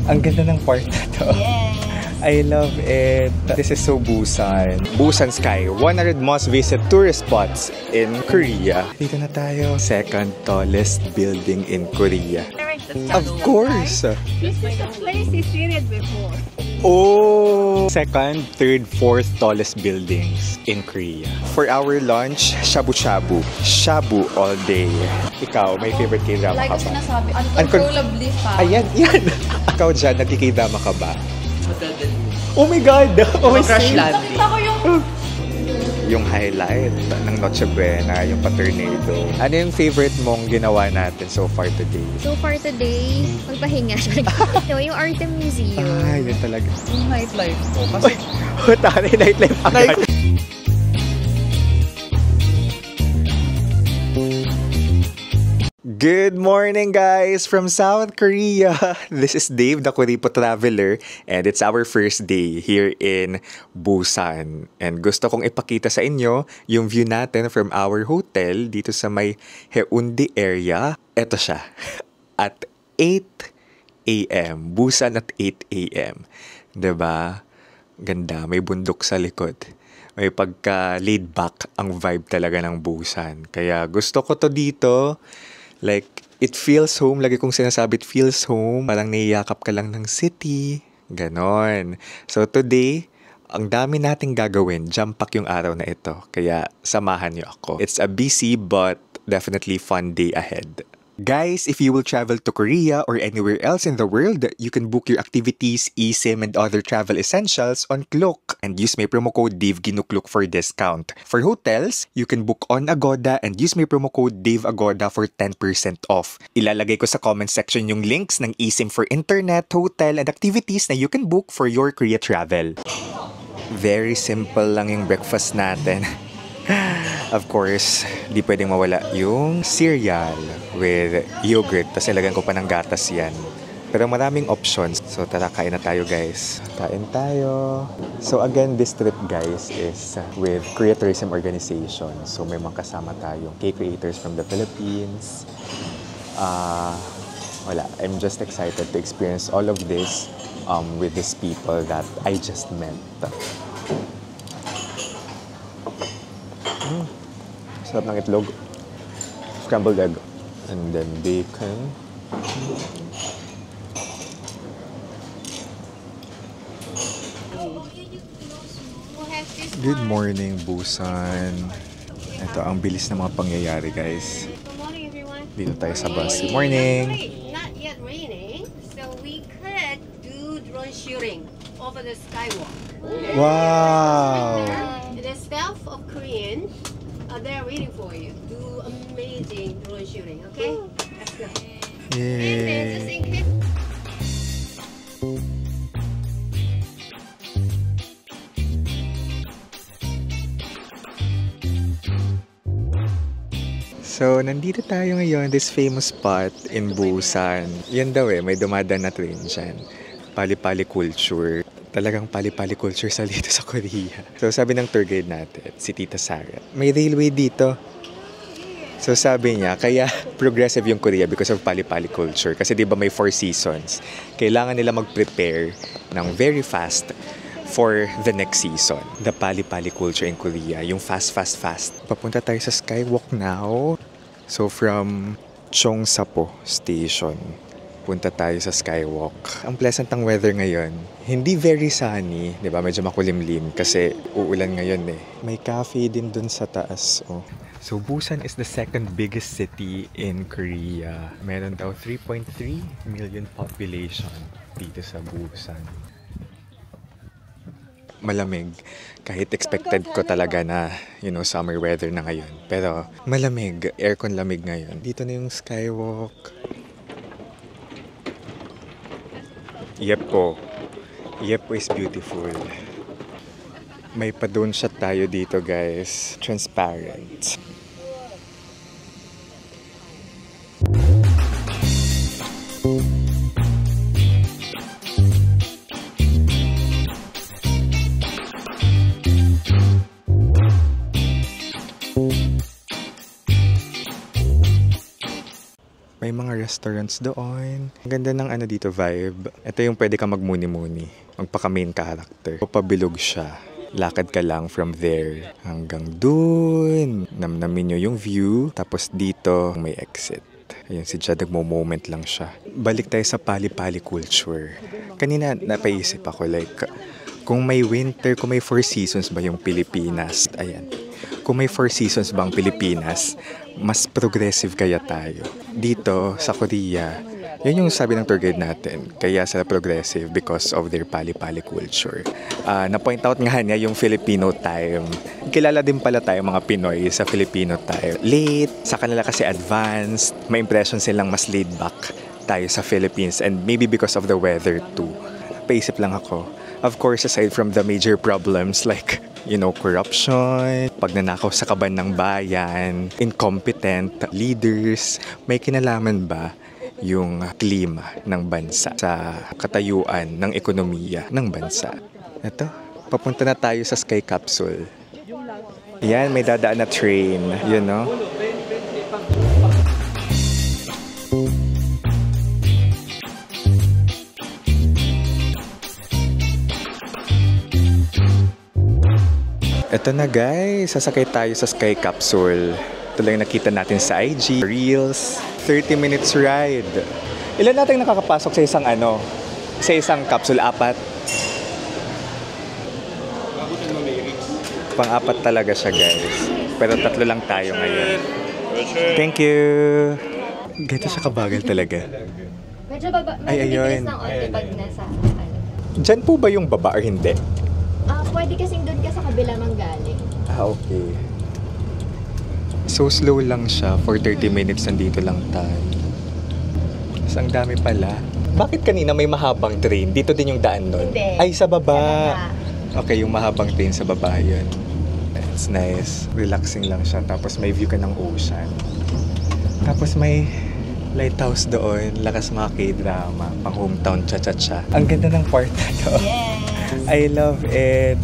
Ang ganda ng part na to. Yes! I love it. This is so Busan. Busan Sky, 100 most visit tourist spots in Korea. Dito na tayo. Second tallest building in Korea. Of course! This is the place he seen it before. Oh! Second, third, fourth tallest buildings in Korea. For our lunch, shabu-shabu. Shabu all day. Ikaw, may favorite K-drama Like ka ba? sinasabi, uncontrollably fast. Ayan, yan! Ikaw dyan, nagki-K-drama ka ba? Oh my God! Oh my Crash God! Landing. Nakita ko Yung highlight ng Noche Buena, yung pa-tornado. Ano yung favorite mong ginawa natin so far today? So far today, magpahinga. No, yung Arte Museum. Ay, yun talaga. Yung nightlife ko. Kasi Tari, nightlife agad. Good morning, guys, from South Korea. This is Dave, the Kuripo Traveler, and it's our first day here in Busan. And gusto kong ipakita sa inyo yung view natin from our hotel dito sa may Haeundae area. Ito siya, at 8 a.m. Busan at 8 a.m. Diba? Ganda, may bundok sa likod. May pagka laid back ang vibe talaga ng Busan. Kaya gusto ko to dito. Like, it feels home. Lagi kong sinasabi, it feels home. Parang niyayakap ka lang ng city. Ganon. So today, ang dami nating gagawin. Jump pack yung araw na ito. Kaya samahan niyo ako. It's a busy but definitely fun day ahead. Guys, if you will travel to Korea or anywhere else in the world, you can book your activities, eSIM, and other travel essentials on Klook and use my promo code DaveGinukluk for discount. For hotels, you can book on Agoda and use my promo code DaveAgoda for 10% off. Ilalagay ko sa comment section yung links ng eSIM for internet, hotel, and activities na you can book for your Korea travel. Very simple lang yung breakfast natin. Of course, di pwedeng mawala yung cereal with yogurt. Tapos ilagyan ko pa ng gatas yan. Pero maraming options. So tara, kain na tayo, guys. Kain tayo. So again, this trip, guys, is with Korea Tourism Organization. So may mga kasama tayong K-creators from the Philippines. I'm just excited to experience all of this with these people that I just met. Sarap ng itlog, scrambled egg, and then bacon. Good morning, Busan. Ito ang bilis ng mga pangyayari, guys. Good morning, everyone. Dito tayo sa bus. Good morning. Not yet raining, so we could do drone shooting over the skywalk. Wow! The staff of Korean are there waiting for you. Do amazing drone shooting, okay? Let's go. And then just in case. So, nandito tayo ngayon, this famous spot in Busan. Yan daw may dumadaan na train dyan. Pali-pali culture. Talagang pali-pali culture sa dito sa Korea. So, sabi ng tour guide natin, si Tita Sarah, may railway dito. So, sabi niya, kaya progressive yung Korea because of pali-pali culture. Kasi di ba may 4 seasons. Kailangan nila mag-prepare ng very fast for the next season. The pali-pali culture in Korea. Yung fast. Papunta tayo sa Skywalk now. So, from Cheongsapo Station, punta tayo sa Skywalk. Ang pleasant ang weather ngayon. Hindi very sunny, di ba? Medyo makulimlim kasi uulan ngayon eh. May cafe din dun sa taas. Oh. So, Busan is the second biggest city in Korea. Meron daw 3.3 million population dito sa Busan. Malamig. Kahit expected ko talaga na, summer weather na ngayon. Pero malamig. Aircon lamig ngayon. Dito na yung Skywalk. Yepo is beautiful. May pa-drone shot tayo dito, guys. Transparent. May mga restaurants doon. Ang ganda ng ano dito vibe. Ito yung pwede ka magmuni-muni. Magpaka main character. Papabilog siya. Lakad ka lang from there hanggang dun. Namnamin nyo yung view. Tapos dito may exit. Ayun si Jad, nagmo-moment lang siya. Balik tayo sa pali-pali culture. Kanina napaisip ako like, kung may winter, kung may 4 seasons ba yung Pilipinas? Ayan. Kung may 4 seasons ba ang Pilipinas, mas progressive kaya tayo. Dito, sa Korea, yun yung sabi ng tour guide natin. Kaya sila progressive because of their pali-pali culture. Na-point out nga niya yung Filipino time. Kilala din pala tayo mga Pinoy sa Filipino time. Late, sa kanila kasi advanced. May impression silang mas laid back tayo sa Philippines. And maybe because of the weather too. Paisip lang ako. Of course, aside from the major problems like, you know, corruption, pagnanakaw sa kaban ng bayan, incompetent leaders, may kinalaman ba yung klima ng bansa sa katayuan ng ekonomiya ng bansa? Ito, papunta na tayo sa Sky Capsule. Yan, may dadaan na train, you know? Ito na guys, sasakay tayo sa Sky Capsule. Ito lang yung nakita natin sa IG, Reels, 30 minutes ride. Ilan natin nakakapasok sa isang sa isang capsule? 4? Pang-4 talaga siya guys. Pero 3 lang tayo ngayon. Thank you! Ganito siya kabagal talaga. Medyo Ay, ayun. bilis ng onti pag nasa Diyan po ba yung baba or hindi? pwede kasing doon ka sa kabila manggaling. Okay. So slow lang siya. For 30 minutes nandito lang tayo. Mas ang dami pala. Bakit kanina may mahabang train? Dito din yung daan nun? Hindi. Ay, sa baba. Sa baba. Okay, yung mahabang train sa baba yun. It's nice. Relaxing lang siya. Tapos may view ka ng ocean. Tapos may lighthouse doon. Lakas mga K-drama. Pang hometown cha-cha-cha. Ang ganda ng part na to. Yes. I love it.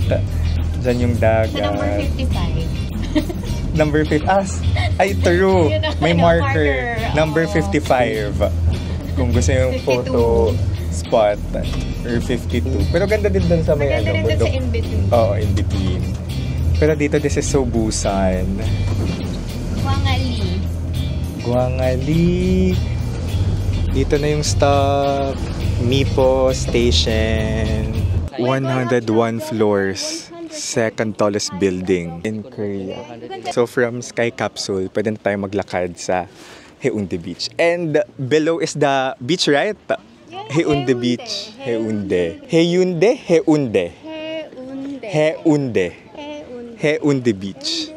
Diyan yung dagat. Sa number 55. Number 5. Ay, true. Yun ang May marker. marker. Number Oo. 55. Kung gusto yung 52. photo spot. Or 52. Pero ganda din dun sa may Maganda rin doon bundok. sa in-between. Oo, in between. Pero dito, this is so Busan. Wangali. Guangali. Dito na yung stop. Mipo Station. 101 floors. Second tallest building in Korea. So from Sky Capsule, pwede na tayo maglakad sa Haeundae Beach. And below is the beach, right? Haeundae Beach. Haeundae. Haeundae? Haeundae. Haeundae. Haeundae Beach.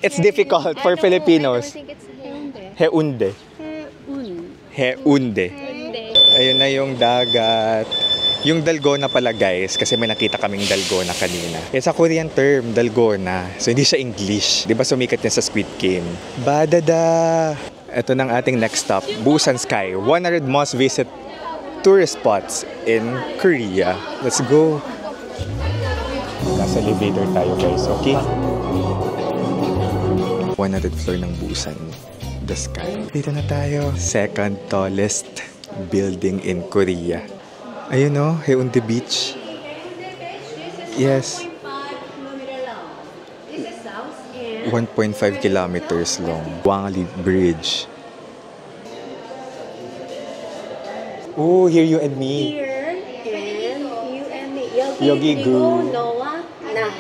It's difficult for Filipinos. I think it's Haeundae. Haeundae. Haeundae. Ayun na yung dagat. Yung dalgona pala guys, kasi may nakita kaming dalgona kanina. It's a Korean term, dalgona. So hindi siya English. Di ba sumikat yan sa Squid Game? Badada! Ito ng ating next stop, Busan Sky. 100 most visit tourist spots in Korea. Let's go! Nasa elevator tayo guys, okay? 100th floor ng Busan, the Sky. Dito na tayo. Second tallest building in Korea. Ayun o, Haeundae Beach. Yes. 1.5 kilometers long. Wangali Bridge. Oh, Here You and Me. Here and you and me. Yogi Goo. Noah na.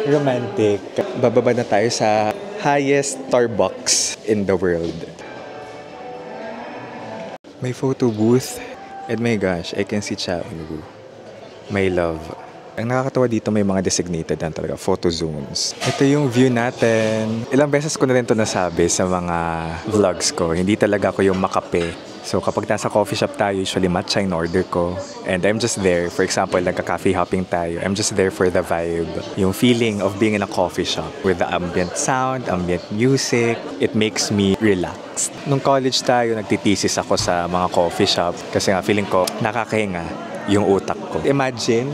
Romantic. Bababa na tayo sa highest Starbucks in the world. May photo booth. And my gosh, I can see Cha Eun-woo. My love. Ang nakakatawa dito, may mga designated na talaga, photo zones. Ito yung view natin. Ilang beses ko na rin ito nasabi sa mga vlogs ko. Hindi talaga ako yung makape. So kapag nasa coffee shop tayo, usually matcha in order ko. And I'm just there. For example, nagka-coffee hopping tayo. I'm just there for the vibe. Yung feeling of being in a coffee shop with the ambient sound, ambient music. It makes me relaxed. Nung college tayo, nagtitisis ako sa mga coffee shop. Kasi nga feeling ko, nakakahinga yung utak ko. Imagine,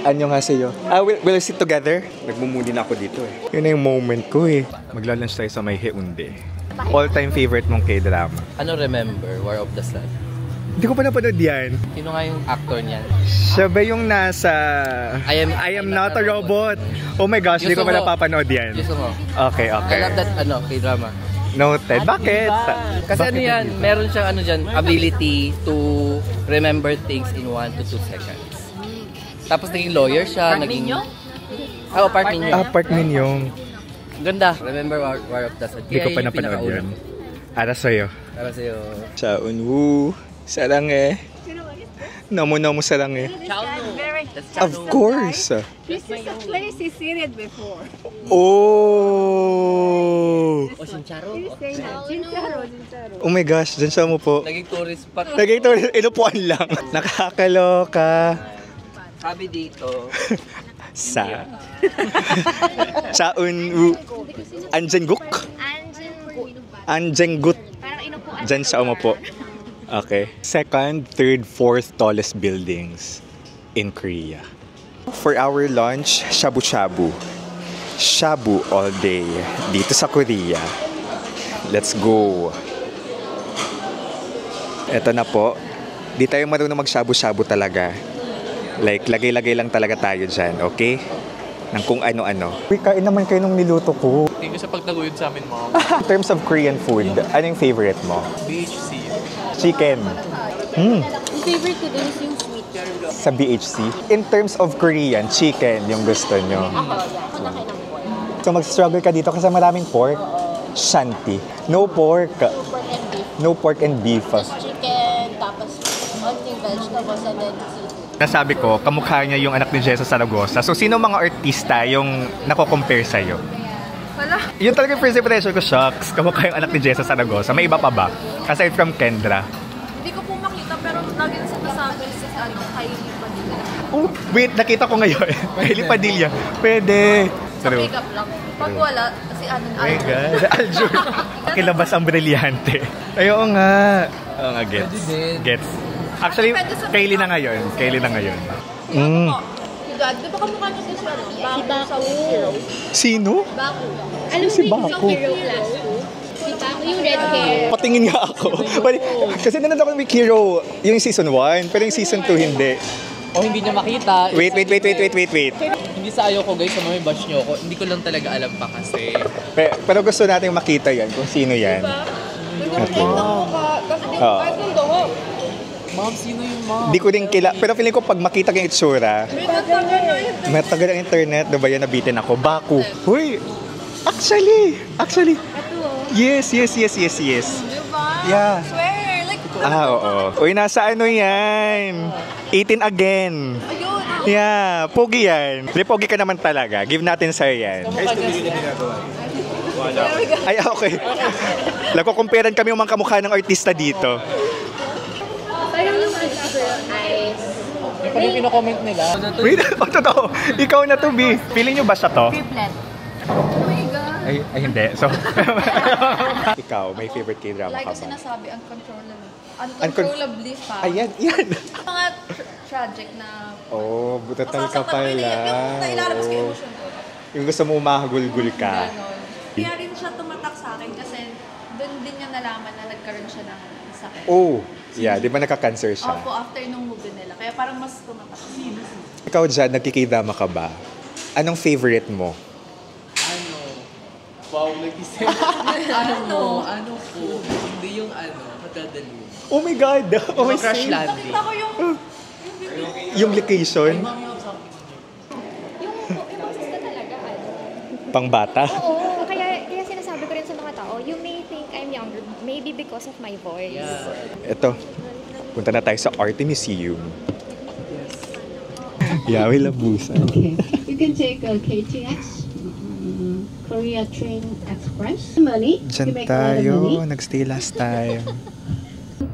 anyo nga sa'yo? We'll sit together? Nagmumuni na ako dito eh. Yun na yung moment ko eh. Maglalunch tayo sa may Haeundae. all-time favorite mong K-drama? Ano remember? War of the Sun. Hindi ko pa napanood yan. Sino nga yung actor niyan? Siya ba yung nasa... I am not a robot. Oh my gosh, hindi ko pa napapanood yan. Gusto mo? Okay, okay. I love that K-drama. Noted. Bakit? Kasi ano yan, meron siyang ability to remember things in 1 to 2 seconds. Tapos naging lawyer siya, naging... Park Min-young. Park Min-young. Ganda. Remember War of the Sun. Hindi ko pa napanood yun. Para sa'yo. Para sa'yo. Cha Eun-woo. Sarange. Namo sarange. Of course. This is a place he seen it before. Oh! Shincharo. Jincharo. Oh my gosh, dyan siya mo po. Naging tourist spot. Lagay ito, inupuan lang. Nakakaloka. Sabi dito. Sa Cha Eun-woo. Anjengguk. Anjenggut. Dyan siya umupo. Okay. Second, third, fourth tallest buildings in Korea. For our lunch, shabu-shabu. Shabu all day dito sa Korea. Let's go. Eto na po. Di tayo marunong mag-shabu-shabu talaga. Like, lagay-lagay lang talaga tayo dyan, okay? Ng kung ano-ano. Uy, kain naman kayo nung niluto ko. Thank you sa pagtaguyod sa amin, Mom. In terms of Korean food, anong favorite mo? BHC. Chicken. Yung favorite ko din is yung sweet. Sa BHC. In terms of Korean, chicken yung gusto nyo. So mag-struggle ka dito kasi maraming pork. Shanty. No pork. No pork and beef. Chicken, tapos onting vegetables, and then seafood. Nasabi ko, kamukha niya yung anak ni Jesus Zaragoza. So sino mga artista yung nako-compare sa'yo? Wala. Yun talaga yung first impression ko, shocks. Kamukha yung anak ni Jesus Zaragoza. May iba pa ba? Aside from Kendra. Hindi ko po makita pero lagi na sinasabi sa Kylie Padilla. Oh, wait, nakita ko ngayon. Kylie Padilla. Pwede. Sa makeup lang. Pag wala, si Oh my God. Aljur. Pakilabas ang brilyante. Ay, oo nga. Oo nga, gets. Gets. Actually, Kylie na ngayon. Kylie na ngayon. God, di ba kamukha niya siya? Si Baku. Sino? Baku. Alam si Baku? Hero class 2. Si Baku yung red hair. Patingin nga ako. Kasi nanonood ako ng Big Hero yung season 1, pero yung season 2 hindi. O hindi niya makita. Wait. Hindi sa ayaw ko guys, sa mga bash niyo ako. Hindi ko lang talaga alam pa kasi. Pero gusto natin makita yan, kung sino yan. Kasi kahit nung doho. Ma'am, sino yung ma'am? Hindi ko din pero feeling ko pag makita ko yung itsura, matagal ang internet, diba yan, nabitin ako. Baku. Uy, actually. Yes. Diba? Yeah. Swear, like, Oo. Uy, nasa ano yan? 18 again. ayun. Yeah, pogi yan. Pogi ka naman talaga. Give natin sa'yo yan. Ay, okay. Nagko-comparean kami yung mga kamukha ng artista dito. Parang yung eyes. Yung pala yung kino-comment nila. Wait, totoo. Ikaw na to, B. Feeling nyo ba siya to? Triplet. Oh my God. Ay, hindi. So, ikaw, may favorite K-drama Like ka ko ba? sinasabi, uncontrollably fast. Ayan, yan. Mga tragic na... Oh, butotal ka masasaktan pala. Yung nailalabas ko yung emotion ko. Yung gusto mo umahagulgul ka. Ganon. Kaya rin siya tumatak sa akin kasi doon din niya nalaman na nagkaroon siya ng sakit. Oh, yeah. Di ba nagka-cancer siya? Opo, after nung movie nila. Kaya parang mas tumatak. Ikaw dyan, nagkikidama ka ba? Anong favorite mo? Wow, nag-isip. Ano po? Hindi yung magdadali. Oh my God! Oh my Crash God! landing. Nakita ko yung... Yung location? Yung boses ko talaga, Pang bata? Oo, kaya sinasabi ko rin sa mga tao, you may think I'm younger, maybe because of my voice. Ito, punta na tayo sa Art Museum. Yawi Labusan. Okay, you can take a KTX, Korea Train Express. Money, you Diyan make a lot of tayo, money. nagstay last time.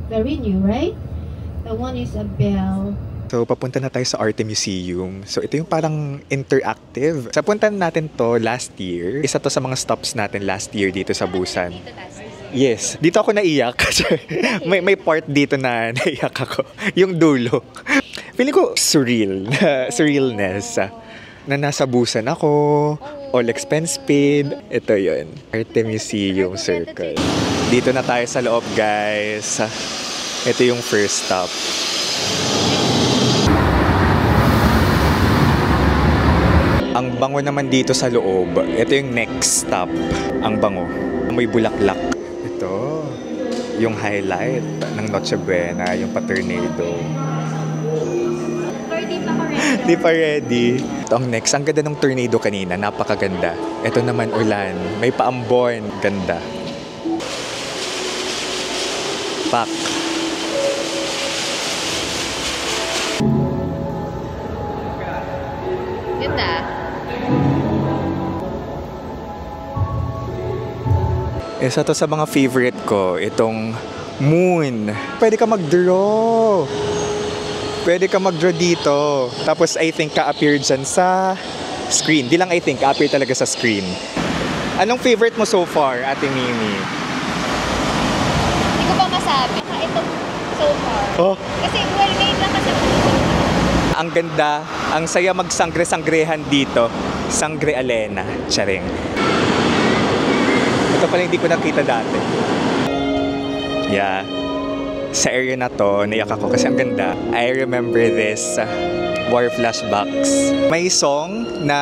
Very new, right? The one is a bell. So, papunta na tayo sa Art Museum. So, ito yung parang interactive. Sa punta natin to last year. Isa to sa mga stops natin last year dito sa Busan. Yes. Dito ako naiyak. may part dito na naiyak ako. Yung dulo. Feeling ko surreal. Surrealness. Na nasa Busan ako. All expense paid. Ito yun. Arte Museum Circle. Dito na tayo sa loob, guys. Ito yung first stop. Ang bango naman dito sa loob. Ito yung next stop. Ang bango. May bulaklak. Ito. Yung highlight ng Noche Buena. Yung pa-tornado. Di pa ready. Ito ang next. Ang ganda ng tornado kanina. Napakaganda. Ito naman ulan. May paambon. Ganda. Pak. Ganda. Isa to sa mga favorite ko. Itong moon. Pwede ka mag-draw. Pwede ka mag-draw dito. Tapos I think ka-appear dyan sa screen. Di lang I think, ka-appear talaga sa screen. Anong favorite mo so far, Ate Mimi? Hindi ko pa masabi. Ito so far. Oh. Kasi well made lang kasi. Ang ganda. Ang saya magsangre-sangrehan dito. Sangre Alena. Charing. Ito pala hindi ko nakita dati. Yeah. Sa area na to, naiyak ako kasi ang ganda. I remember this war flashbacks. May song na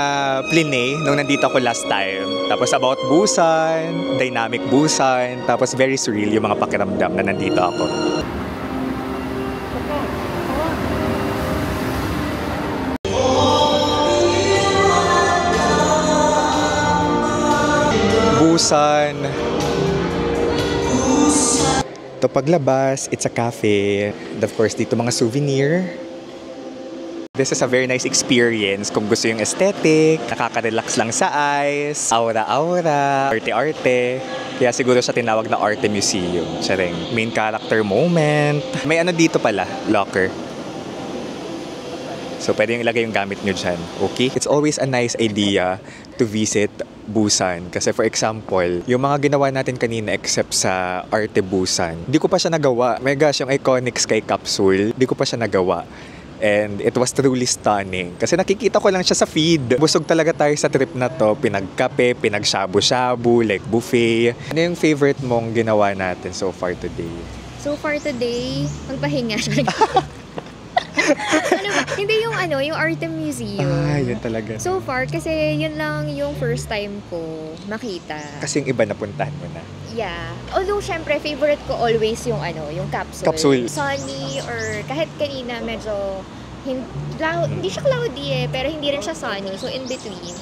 plinay nung nandito ako last time. Tapos about Busan, dynamic Busan. Tapos very surreal yung mga pakiramdam na nandito ako. Busan. Ito paglabas, it's a cafe. And of course, dito mga souvenir. This is a very nice experience kung gusto yung aesthetic, nakaka-relax lang sa eyes, aura-aura, arte-arte. Kaya siguro siya tinawag na Arte Museum. Charing. Main character moment. May ano dito pala, locker. So, pwede yung ilagay yung gamit nyo dyan. Okay? It's always a nice idea to visit Busan. Kasi for example, yung mga ginawa natin kanina except sa Arte Busan, di ko pa siya nagawa. My gosh, yung iconic sky capsule, di ko pa siya nagawa. And it was truly stunning. Kasi nakikita ko lang siya sa feed. Busog talaga tayo sa trip na to. Pinagkape, pinag-shabu-shabu, like buffet. Ano yung favorite mong ginawa natin so far today? So far today, magpahinga. Ano ba? Hindi yung yung Arte Museum. Ah, yun talaga. So far, kasi yun lang yung first time ko makita. Kasi yung iba napuntahan mo na. Yeah. Although, syempre, favorite ko always yung yung capsule. Capsule. Sunny or kahit kanina medyo hindi siya cloudy pero hindi rin siya sunny. So, in between.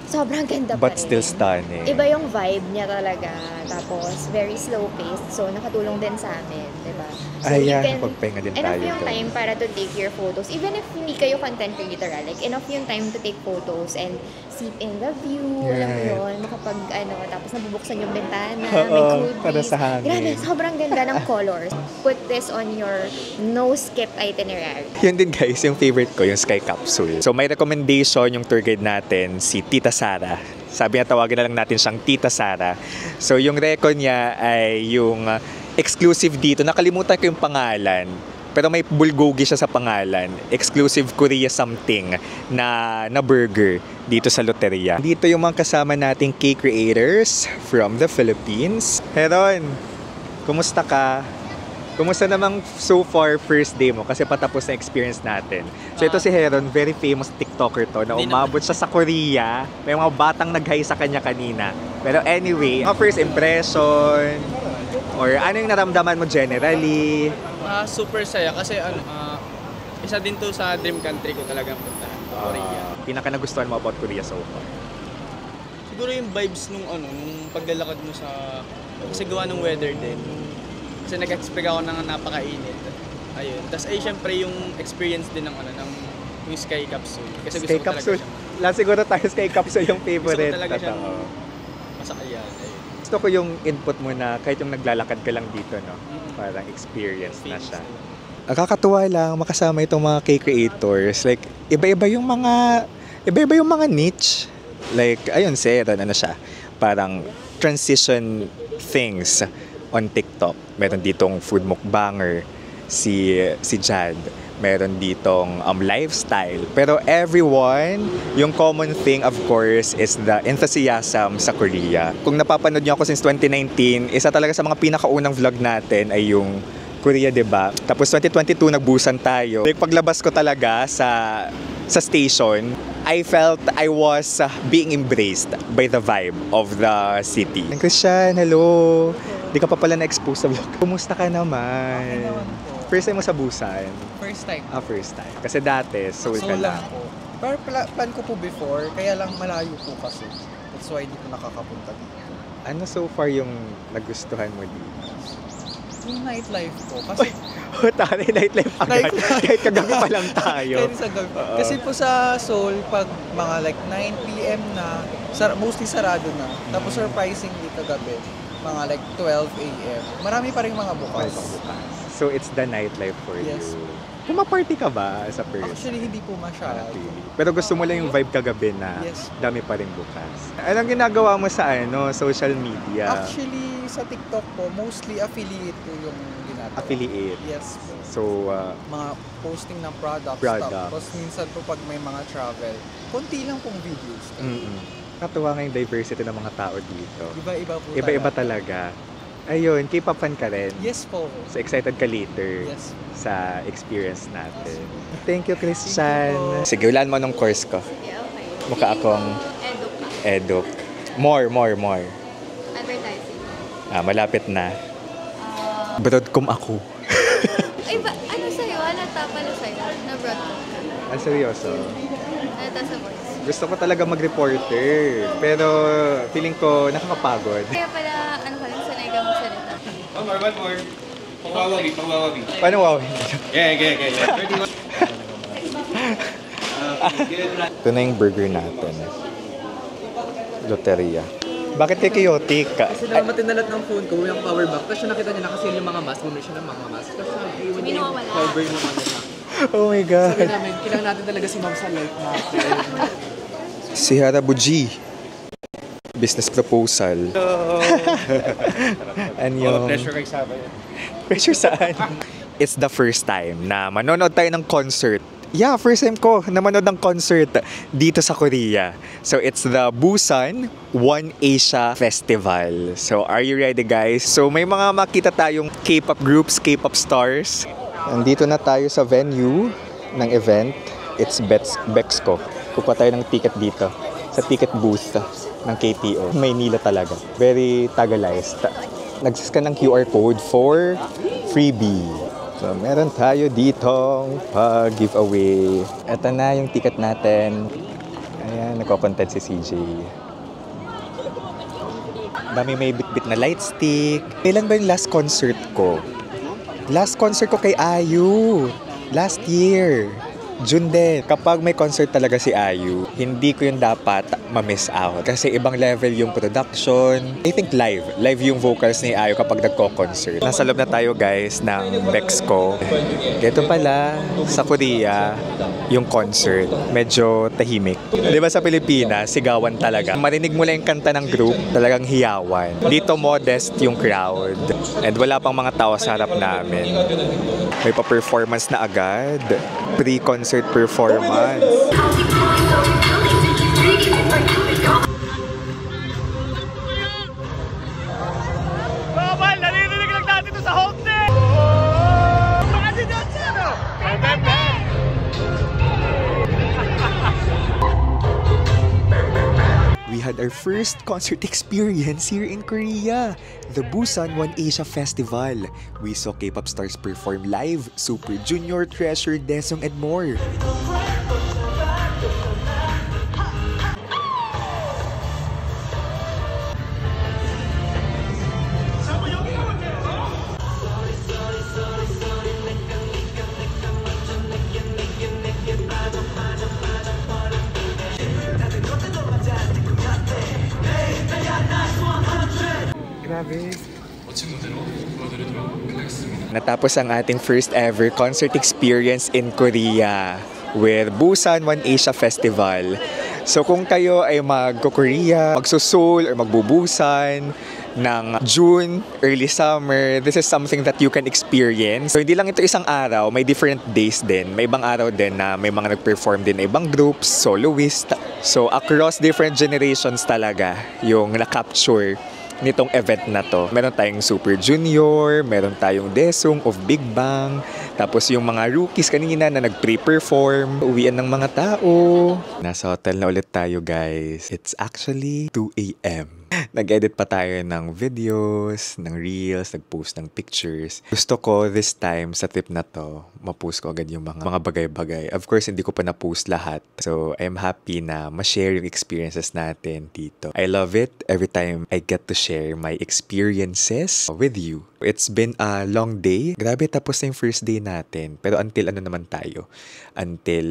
Sobrang ganda pa rin. But still stunning. Iba yung vibe niya talaga. Tapos, very slow paced. So, nakatulong din sa amin. Diba? So, pagpahinga din tayo. Enough yung time para to take your photos. Even if hindi kayo content creator, like, enough yung time to take photos and sit in the view. Alam mo yun, makapag, tapos nabubuksan yung bintana, may cool breeze. Para sa hangin. Grabe, sobrang ganda ng colors. Put this on your no-skip itinerary. Yun din guys, yung favorite ko, yung Sky Capsule. So may recommendation yung tour guide natin, si Tita Sara. Sabi niya, tawagin na lang natin siyang Tita Sara. So yung reco niya ay yung exclusive dito. Nakalimutan ko yung pangalan. Pero may bulgogi siya sa pangalan. Exclusive Korea something na burger dito sa Loteria. Dito yung mga kasama nating cake creators from the Philippines. Heron, kumusta ka? Kumusta namang so far first day mo? Kasi patapos na experience natin. So ito si Heron, very famous TikToker to na umabot siya sa Korea. May mga batang nag-hi sa kanya kanina. Pero anyway, mga first impression or ano yung naramdaman mo generally? Super saya kasi isa din to sa dream country ko talagang puntahan, Korea. Pinaka nagustuhan mo about Korea so far? Siguro yung vibes nung paglalakad mo sa kasi gawa ng weather din. Kasi nag-expect ako ng napakainit. Ayun. Tapos syempre yung experience din ng yung Sky Capsule. Kasi gusto Sky ko Capsule. talaga siya. Lahat siguro tayo Sky Capsule yung favorite. Gusto ko talaga siyang masakayan. Gusto ko yung input mo na kahit yung naglalakad ka lang dito, no? Parang experience na siya. Nakakatuwa lang makasama itong mga cake creators. Like, iba-iba yung mga niche. Like, ayun, Sarah, siya? Parang transition things on TikTok. Meron ditong food mukbanger, si Jad. meron ditong lifestyle. Pero everyone, yung common thing of course is the enthusiasm sa Korea. Kung napapanood niyo ako since 2019, isa talaga sa mga pinakaunang vlog natin ay yung Korea, diba? Tapos 2022 nagbusan tayo. Like, paglabas ko talaga sa station, I felt I was being embraced by the vibe of the city. Christian, hello! Di ka pa pala na-expose sa vlog. Kumusta ka naman? First time mo sa Busan? First time. First time. Kasi dati, Seoul ka lang. Po. Pero plan ko po before, kaya lang malayo po kasi. That's why hindi ko nakakapunta dito. Ano so far yung nagustuhan mo dito? Yung nightlife po. Kasi nightlife agad. Kahit kagabi pa lang tayo. Kahit sa gabi. Kasi po sa Seoul, pag mga like 9 p.m. na, mostly sarado na. Tapos surprisingly kagabi, mga like 12 a.m. Marami pa rin mga bukas. So it's the nightlife for yes. you. Kumaparty ka ba sa person? Actually, hindi po masyado. Pero gusto mo lang yung vibe kagabi na yes. Dami pa rin bukas. Anong ginagawa mo sa social media? Actually, sa TikTok po, mostly affiliate po yung ginagawa. Affiliate? Yes po. So, mga posting ng products. Tapos minsan po pag may mga travel, konti lang pong videos. Katuwa nga yung diversity ng mga tao dito. Iba-iba po Iba-iba talaga. Ayun, K-pop fan ka rin? Yes po. So excited ka later yes. sa experience natin. Thank you, Christian. Sige, ulan mo nung course ko. Yeah, okay. Mukha akong eduk. More. Advertising. Malapit na. Broadcom ako. Ay, ano sa'yo? Halata pala sa'yo na broadcom ka? Seryoso? Halata sa voice. Gusto ko talaga mag-reporter. Pero feeling ko nakakapagod. Kaya pala, ano ka rin, sanay ka magsalita. One more. Pangwawabi. Paano wow? Yeah. Ito na yung burger natin. Loteria. Bakit kay chaotic? Kasi naman tinalat ng phone ko, yung power bank. Tapos siya nakita niya nakasil yung mga mask. Bumili siya ng mga mask. Tapos iwan niya yung cover ng mga na. Oh my God. Sabi namin, kailangan natin talaga si ma'am sa life natin. Si Harabuji. Business proposal. Anyong... Pressure kay Saba yan. Pressure saan? It's the first time na manonood tayo ng concert. Yeah, first time ko na manood ng concert dito sa Korea. So it's the Busan One Asia Festival. So are you ready, guys? So may mga makita tayong K-pop groups, K-pop stars. Nandito na tayo sa venue ng event. It's Bexco. Kukuha tayo ng ticket dito sa ticket booth ng KTO. Maynila talaga. Very Tagalized. Nag-scan ng QR code for freebie. So, meron tayo ditong pag-giveaway. Ito na yung ticket natin. Ayan, nagko-content si CJ. Dami may bit-bit na light stick. Kailan ba yung last concert ko? Last concert ko kay IU. Last year. June din. Kapag may concert talaga si IU, hindi ko yun dapat ma-miss out. Kasi ibang level yung production. I think live. Live yung vocals ni IU kapag nagko-concert. Nasa loob na tayo, guys, ng Bexco. Ito pala, sa Korea, yung concert. Medyo tahimik. Di ba sa Pilipinas, sigawan talaga. Marinig mo lang yung kanta ng group, talagang hiyawan. Dito modest yung crowd. And wala pang mga tao sa harap namin. May pa-performance na agad. Pre-concert performance. Babal! Naririnig lang natin ito sa home team! Bakit dyan siya, no? We had our first concert experience here in Korea, the Busan One Asia Festival. We saw K-pop stars perform live, Super Junior, Treasure, Daesung, and more. Natapos ang ating first ever concert experience in Korea with Busan One Asia Festival. So kung kayo ay mag-Korea, magsusul or magbubusan, ng June, early summer. This is something that you can experience. So hindi lang ito isang araw, may different days din. May ibang araw din na may mga nag-perform din na ibang groups, soloist. So across different generations talaga yung na-capture nitong event na to. Meron tayong Super Junior, meron tayong Desung of Big Bang, tapos yung mga rookies kanina na nag-pre-perform, uwian ng mga tao. Nasa hotel na ulit tayo guys. It's actually 2 a.m. Nag-edit pa tayo ng videos, ng reels, nag-post ng pictures. Gusto ko this time sa trip na to, ma-post ko agad yung mga bagay-bagay. Of course, hindi ko pa na-post lahat. So, I'm happy na ma-share yung experiences natin dito. I love it every time I get to share my experiences with you. It's been a long day. Grabe, tapos na yung first day natin. Pero until ano naman tayo? Until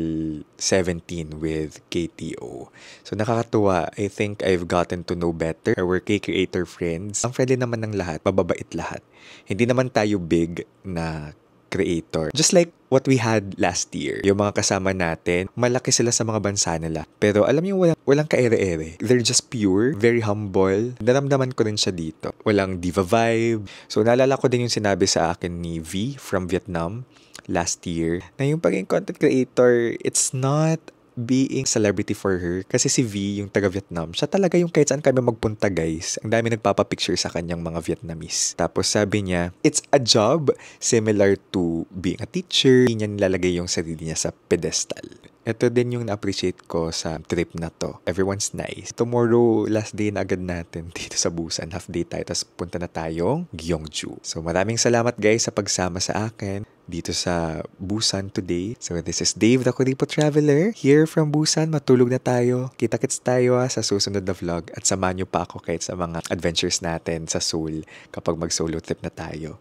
17 with KTO. So, nakakatuwa. I think I've gotten to know better our K-creator friends. Ang friendly naman ng lahat. Mababait lahat. Hindi naman tayo big na creator. Just like what we had last year. Yung mga kasama natin, malaki sila sa mga bansa nila. Pero alam niyo, walang ka-ere-ere. They're just pure, very humble. Naramdaman ko rin siya dito. Walang diva vibe. So, naalala ko din yung sinabi sa akin ni V from Vietnam last year, na yung pagiging content creator, it's not being celebrity for her. Kasi si V, yung taga-Vietnam, siya talaga yung kahit saan kami magpunta guys. Ang dami nagpapapicture sa kanyang mga Vietnamese. Tapos sabi niya, it's a job similar to being a teacher. Hindi niya nilalagay yung sarili niya sa pedestal. Ito din yung na-appreciate ko sa trip na to. Everyone's nice. Tomorrow, last day na agad natin dito sa Busan. Half day tayo, tapos punta na tayong Gyeongju. So maraming salamat guys sa pagsama sa akin dito sa Busan today. So this is Dave, the Kuripo Traveler, here from Busan. Matulog na tayo. Kita-kits tayo sa susunod na vlog. At samahan niyo pa ako kahit sa mga adventures natin sa Seoul kapag mag-solo trip na tayo.